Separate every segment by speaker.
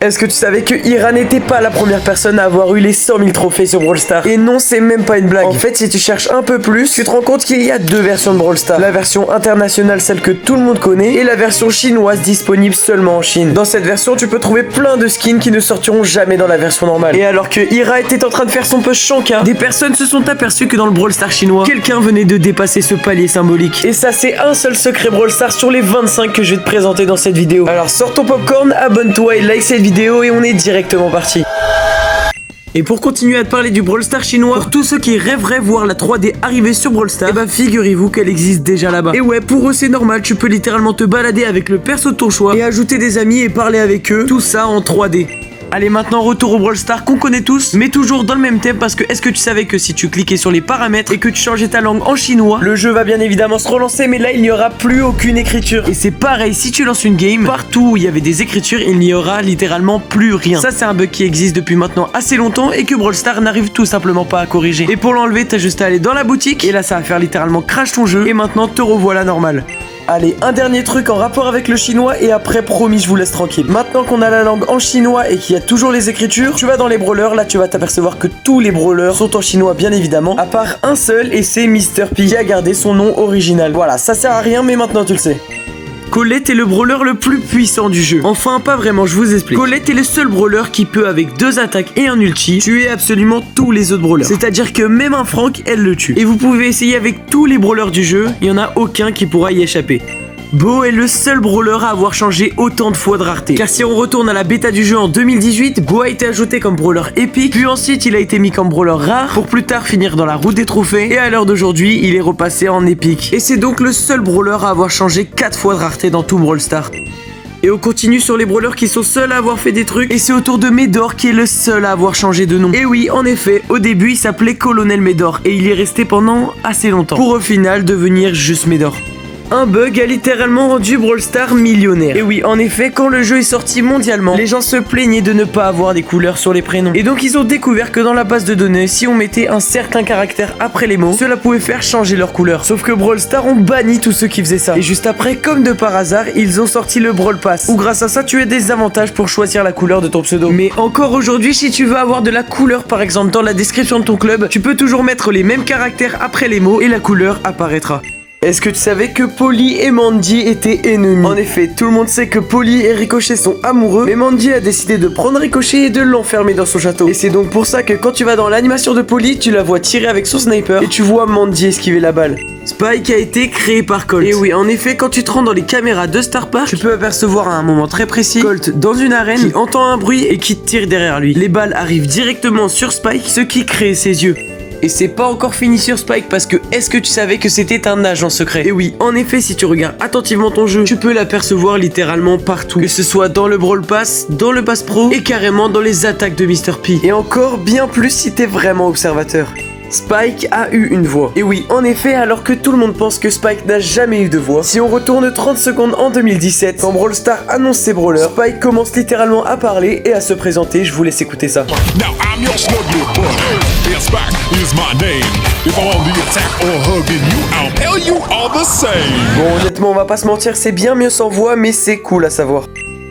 Speaker 1: Est-ce que tu savais que Ira n'était pas la première personne à avoir eu les 100 000 trophées sur Brawl Stars? Et non, c'est même pas une blague. En fait, si tu cherches un peu plus, tu te rends compte qu'il y a deux versions de Brawl Stars. La version internationale, celle que tout le monde connaît, et la version chinoise disponible seulement en Chine. Dans cette version, tu peux trouver plein de skins qui ne sortiront jamais dans la version normale. Et alors que Ira était en train de faire son push Shanka, des personnes se sont aperçues que dans le Brawl Stars chinois, quelqu'un venait de dépasser ce palier symbolique. Et ça, c'est un seul secret Brawl Stars sur les 25 que je vais te présenter dans cette vidéo. Alors sors ton popcorn, abonne-toi et like cette vidéo et on est directement parti. Et pour continuer à te parler du Brawl Stars chinois, pour tous ceux qui rêveraient voir la 3D arriver sur Brawl Stars, et bah figurez-vous qu'elle existe déjà là-bas. Et ouais, pour eux c'est normal, tu peux littéralement te balader avec le perso de ton choix et ajouter des amis et parler avec eux, tout ça en 3D. Allez, maintenant retour au Brawl Stars qu'on connaît tous, mais toujours dans le même thème, parce que est-ce que tu savais que si tu cliquais sur les paramètres et que tu changeais ta langue en chinois, le jeu va bien évidemment se relancer, mais là il n'y aura plus aucune écriture. Et c'est pareil, si tu lances une game, partout où il y avait des écritures, il n'y aura littéralement plus rien. Ça c'est un bug qui existe depuis maintenant assez longtemps et que Brawl Stars n'arrive tout simplement pas à corriger. Et pour l'enlever, t'as juste à aller dans la boutique, et là ça va faire littéralement crash ton jeu, et maintenant te revoilà normal. Allez, un dernier truc en rapport avec le chinois et après promis je vous laisse tranquille. Maintenant qu'on a la langue en chinois et qu'il y a toujours les écritures, tu vas dans les brawlers, là tu vas t'apercevoir que tous les brawlers sont en chinois bien évidemment, à part un seul et c'est Mr P qui a gardé son nom original. Voilà, ça sert à rien mais maintenant tu le sais. Colette est le brawler le plus puissant du jeu. Enfin, pas vraiment, je vous explique. Colette est le seul brawler qui peut, avec 2 attaques et un ulti, tuer absolument tous les autres brawlers. C'est-à-dire que même un Frank, elle le tue. Et vous pouvez essayer avec tous les brawlers du jeu, il n'y en a aucun qui pourra y échapper. Bo est le seul brawler à avoir changé autant de fois de rareté. Car si on retourne à la bêta du jeu en 2018, Bo a été ajouté comme brawler épique, puis ensuite il a été mis comme brawler rare, pour plus tard finir dans la route des trophées, et à l'heure d'aujourd'hui, il est repassé en épique. Et c'est donc le seul brawler à avoir changé 4 fois de rareté dans tout Brawl Stars. Et on continue sur les brawlers qui sont seuls à avoir fait des trucs, et c'est au tour de Médor qui est le seul à avoir changé de nom. Et oui, en effet, au début il s'appelait Colonel Médor, et il y est resté pendant assez longtemps, pour au final devenir juste Médor. Un bug a littéralement rendu Brawl Stars millionnaire. Et oui, en effet, quand le jeu est sorti mondialement, les gens se plaignaient de ne pas avoir des couleurs sur les prénoms. Et donc ils ont découvert que dans la base de données, si on mettait un certain caractère après les mots, cela pouvait faire changer leur couleur. Sauf que Brawl Stars ont banni tous ceux qui faisaient ça. Et juste après, comme de par hasard, ils ont sorti le Brawl Pass, où grâce à ça, tu as des avantages pour choisir la couleur de ton pseudo. Mais encore aujourd'hui, si tu veux avoir de la couleur, par exemple, dans la description de ton club, tu peux toujours mettre les mêmes caractères après les mots et la couleur apparaîtra. Est-ce que tu savais que Polly et Mandy étaient ennemis? En effet, tout le monde sait que Polly et Ricochet sont amoureux, mais Mandy a décidé de prendre Ricochet et de l'enfermer dans son château. Et c'est donc pour ça que quand tu vas dans l'animation de Polly, tu la vois tirer avec son sniper et tu vois Mandy esquiver la balle. Spike a été créé par Colt. Et oui, en effet, quand tu te rends dans les caméras de Star Park, tu peux apercevoir à un moment très précis Colt dans une arène qui entend un bruit et qui tire derrière lui. Les balles arrivent directement sur Spike, ce qui crée ses yeux. Et c'est pas encore fini sur Spike parce que est-ce que tu savais que c'était un agent secret? Et oui, en effet, si tu regardes attentivement ton jeu, tu peux l'apercevoir littéralement partout. Que ce soit dans le Brawl Pass, dans le Pass Pro et carrément dans les attaques de Mr P. Et encore bien plus si t'es vraiment observateur. Spike a eu une voix. Et oui, en effet, alors que tout le monde pense que Spike n'a jamais eu de voix, si on retourne 30 secondes en 2017, quand Brawl Stars annonce ses brawlers, Spike commence littéralement à parler et à se présenter. Je vous laisse écouter ça. Bon, honnêtement, on va pas se mentir, c'est bien mieux sans voix, mais c'est cool à savoir.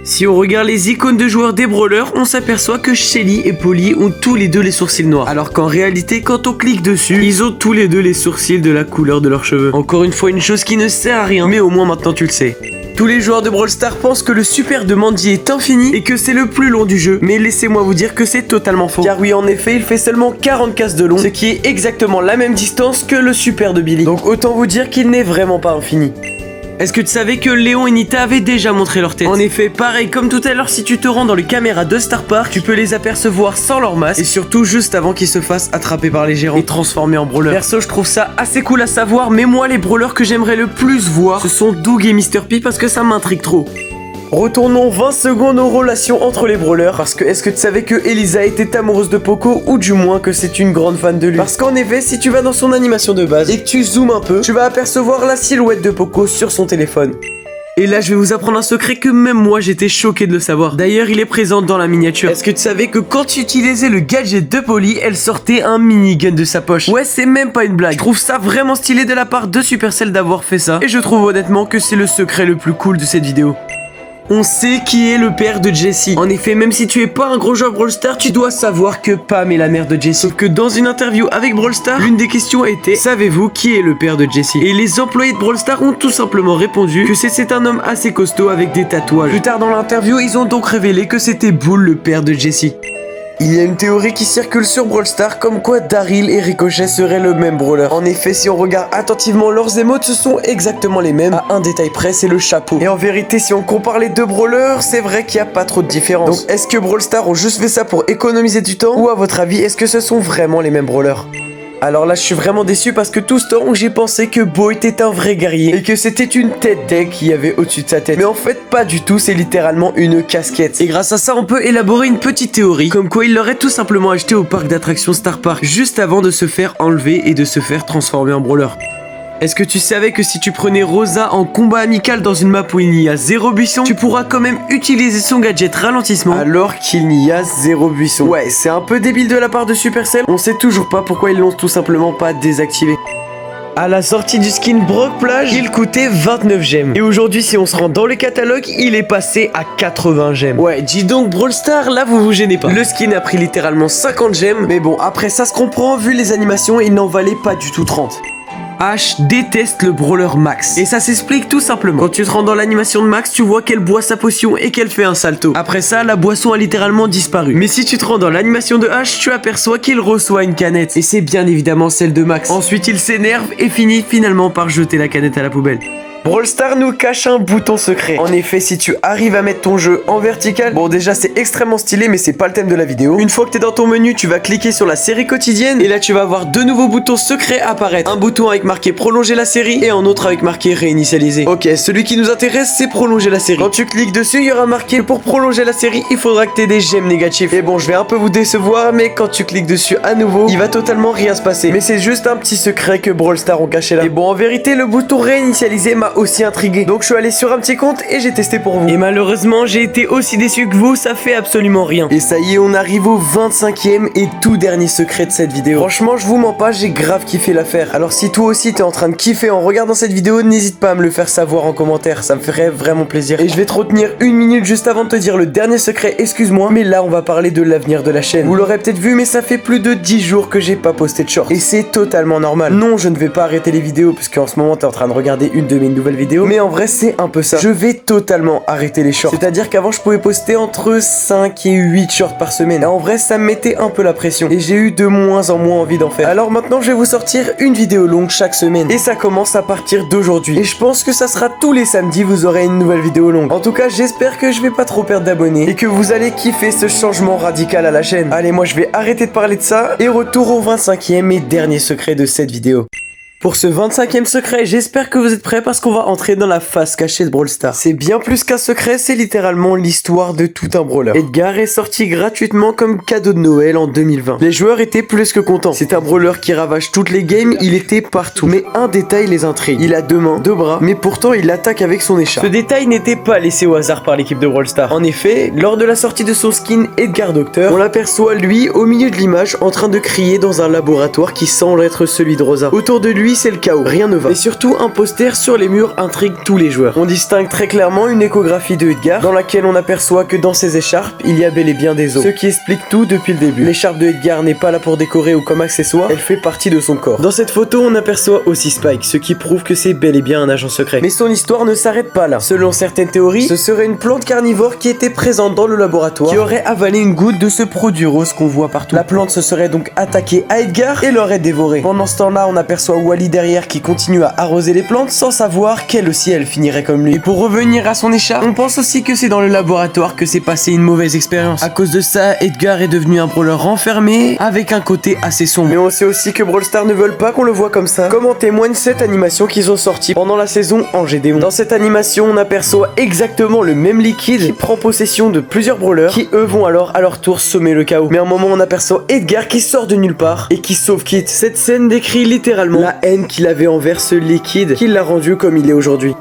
Speaker 1: Si on regarde les icônes de joueurs des brawlers, on s'aperçoit que Shelly et Polly ont tous les deux les sourcils noirs. Alors qu'en réalité, quand on clique dessus, ils ont tous les deux les sourcils de la couleur de leurs cheveux. Encore une fois, une chose qui ne sert à rien, mais au moins maintenant tu le sais. Tous les joueurs de Brawl Stars pensent que le super de Mandy est infini et que c'est le plus long du jeu. Mais laissez-moi vous dire que c'est totalement faux. Car oui, en effet, il fait seulement 40 cases de long, ce qui est exactement la même distance que le super de Billy. Donc autant vous dire qu'il n'est vraiment pas infini. Est-ce que tu savais que Léon et Nita avaient déjà montré leur tête? En effet, pareil comme tout à l'heure, si tu te rends dans les caméras de Star Park, tu peux les apercevoir sans leur masque et surtout juste avant qu'ils se fassent attraper par les gérants et transformer en brawler. Perso, je trouve ça assez cool à savoir, mais moi, les brawlers que j'aimerais le plus voir, ce sont Doug et Mr P parce que ça m'intrigue trop. Retournons 20 secondes aux relations entre les brawlers, parce que est-ce que tu savais que Elisa était amoureuse de Poco, ou du moins que c'est une grande fan de lui? Parce qu'en effet, si tu vas dans son animation de base et que tu zoomes un peu, tu vas apercevoir la silhouette de Poco sur son téléphone. Et là, je vais vous apprendre un secret que même moi, j'étais choqué de le savoir. D'ailleurs, il est présent dans la miniature. Est-ce que tu savais que quand tu utilisais le gadget de Polly, elle sortait un minigun de sa poche? Ouais, c'est même pas une blague. Je trouve ça vraiment stylé de la part de Supercell d'avoir fait ça. Et je trouve honnêtement que c'est le secret le plus cool de cette vidéo. On sait qui est le père de Jessie. En effet, même si tu es pas un gros joueur Brawl Stars, tu dois savoir que Pam est la mère de Jessie. Sauf que dans une interview avec Brawl Stars, l'une des questions était: savez-vous qui est le père de Jessie? Et les employés de Brawl Stars ont tout simplement répondu que c'est un homme assez costaud avec des tatouages. Plus tard dans l'interview, ils ont donc révélé que c'était Bull, le père de Jessie. Il y a une théorie qui circule sur Brawl Stars comme quoi Daryl et Ricochet seraient le même brawler. En effet, si on regarde attentivement leurs émotes, ce sont exactement les mêmes, à un détail près, c'est le chapeau. Et en vérité, si on compare les deux brawlers, c'est vrai qu'il n'y a pas trop de différence. Donc est-ce que Brawl Stars ont juste fait ça pour économiser du temps, ou à votre avis, est-ce que ce sont vraiment les mêmes brawlers? Alors là, je suis vraiment déçu parce que tout ce temps, j'ai pensé que Bo était un vrai guerrier et que c'était une tête deck qu'il y avait au-dessus de sa tête. Mais en fait, pas du tout, c'est littéralement une casquette. Et grâce à ça, on peut élaborer une petite théorie, comme quoi il l'aurait tout simplement acheté au parc d'attractions Star Park, juste avant de se faire enlever et de se faire transformer en brawler. Est-ce que tu savais que si tu prenais Rosa en combat amical dans une map où il n'y a 0 buisson, tu pourras quand même utiliser son gadget ralentissement alors qu'il n'y a 0 buisson? Ouais, c'est un peu débile de la part de Supercell, on sait toujours pas pourquoi ils l'ont tout simplement pas désactivé. À la sortie du skin Brock Plage, il coûtait 29 gemmes. Et aujourd'hui, si on se rend dans le catalogue, il est passé à 80 gemmes. Ouais, dis donc Brawl Stars, là vous vous gênez pas. Le skin a pris littéralement 50 gemmes, mais bon, après ça se comprend, vu les animations, il n'en valait pas du tout 30. Ash déteste le brawler Max. Et ça s'explique tout simplement. Quand tu te rends dans l'animation de Max, tu vois qu'elle boit sa potion et qu'elle fait un salto. Après ça, la boisson a littéralement disparu. Mais si tu te rends dans l'animation de Ash, tu aperçois qu'il reçoit une canette. Et c'est bien évidemment celle de Max. Ensuite, il s'énerve et finit finalement par jeter la canette à la poubelle. Brawl Stars nous cache un bouton secret. En effet, si tu arrives à mettre ton jeu en vertical, bon déjà c'est extrêmement stylé mais c'est pas le thème de la vidéo. Une fois que t'es dans ton menu, tu vas cliquer sur la série quotidienne et là tu vas voir deux nouveaux boutons secrets apparaître. Un bouton avec marqué prolonger la série et un autre avec marqué réinitialiser. Ok, celui qui nous intéresse c'est prolonger la série. Quand tu cliques dessus, il y aura marqué pour prolonger la série, il faudra que t'aies des gemmes négatives. Et bon, je vais un peu vous décevoir, mais quand tu cliques dessus à nouveau, il va totalement rien se passer. Mais c'est juste un petit secret que Brawl Stars ont caché là. Et bon, en vérité, le bouton réinitialiser m'a aussi intrigué. Donc je suis allé sur un petit compte et j'ai testé pour vous. Et malheureusement, j'ai été aussi déçu que vous, ça fait absolument rien. Et ça y est, on arrive au 25e et tout dernier secret de cette vidéo. Franchement, je vous mens pas, j'ai grave kiffé l'affaire. Alors si toi aussi t'es en train de kiffer en regardant cette vidéo, n'hésite pas à me le faire savoir en commentaire, ça me ferait vraiment plaisir. Et je vais te retenir une minute juste avant de te dire le dernier secret, excuse-moi, mais là on va parler de l'avenir de la chaîne. Vous l'aurez peut-être vu, mais ça fait plus de 10 jours que j'ai pas posté de short. Et c'est totalement normal. Non, je ne vais pas arrêter les vidéos parce qu'en ce moment t'es en train de regarder une de mes nouvelles vidéos. Mais en vrai, c'est un peu ça. Je vais totalement arrêter les shorts. C'est-à-dire qu'avant, je pouvais poster entre 5 et 8 shorts par semaine. Et en vrai, ça me mettait un peu la pression. Et j'ai eu de moins en moins envie d'en faire. Alors maintenant, je vais vous sortir une vidéo longue chaque semaine. Et ça commence à partir d'aujourd'hui. Et je pense que ça sera tous les samedis, vous aurez une nouvelle vidéo longue. En tout cas, j'espère que je vais pas trop perdre d'abonnés. Et que vous allez kiffer ce changement radical à la chaîne. Allez, moi, je vais arrêter de parler de ça. Et retour au 25e et dernier secret de cette vidéo. Pour ce 25e secret, j'espère que vous êtes prêts parce qu'on va entrer dans la face cachée de Brawl Stars. C'est bien plus qu'un secret, c'est littéralement l'histoire de tout un brawler. Edgar est sorti gratuitement comme cadeau de Noël en 2020. Les joueurs étaient plus que contents. C'est un brawler qui ravage toutes les games, il était partout. Mais un détail les intrigue. Il a 2 mains, 2 bras, mais pourtant il attaque avec son écharpe. Ce détail n'était pas laissé au hasard par l'équipe de Brawl Stars. En effet, lors de la sortie de son skin Edgar Docteur, on l'aperçoit lui au milieu de l'image en train de crier dans un laboratoire qui semble être celui de Rosa. Autour de lui, c'est le chaos, rien ne va. Et surtout, un poster sur les murs intrigue tous les joueurs. On distingue très clairement une échographie de Edgar, dans laquelle on aperçoit que dans ses écharpes, il y a bel et bien des os. Ce qui explique tout depuis le début. L'écharpe de Edgar n'est pas là pour décorer ou comme accessoire, elle fait partie de son corps. Dans cette photo, on aperçoit aussi Spike, ce qui prouve que c'est bel et bien un agent secret. Mais son histoire ne s'arrête pas là. Selon certaines théories, ce serait une plante carnivore qui était présente dans le laboratoire, qui aurait avalé une goutte de ce produit rose qu'on voit partout. La plante se serait donc attaquée à Edgar et l'aurait dévoré. Pendant ce temps-là, on aperçoit Wally derrière qui continue à arroser les plantes sans savoir qu'elle aussi elle finirait comme lui. Et pour revenir à son écharpe, on pense aussi que c'est dans le laboratoire que s'est passé une mauvaise expérience. À cause de ça, Edgar est devenu un brawler renfermé avec un côté assez sombre. Mais on sait aussi que Brawl Stars ne veulent pas qu'on le voit comme ça, comme en témoigne cette animation qu'ils ont sortie pendant la saison Angers Démon. Dans cette animation, on aperçoit exactement le même liquide qui prend possession de plusieurs brawlers qui eux vont alors à leur tour semer le chaos. Mais à un moment, on aperçoit Edgar qui sort de nulle part et qui sauve Kit. Cette scène décrit littéralement la haine qu'il avait envers ce liquide qui l'a rendu comme il est aujourd'hui.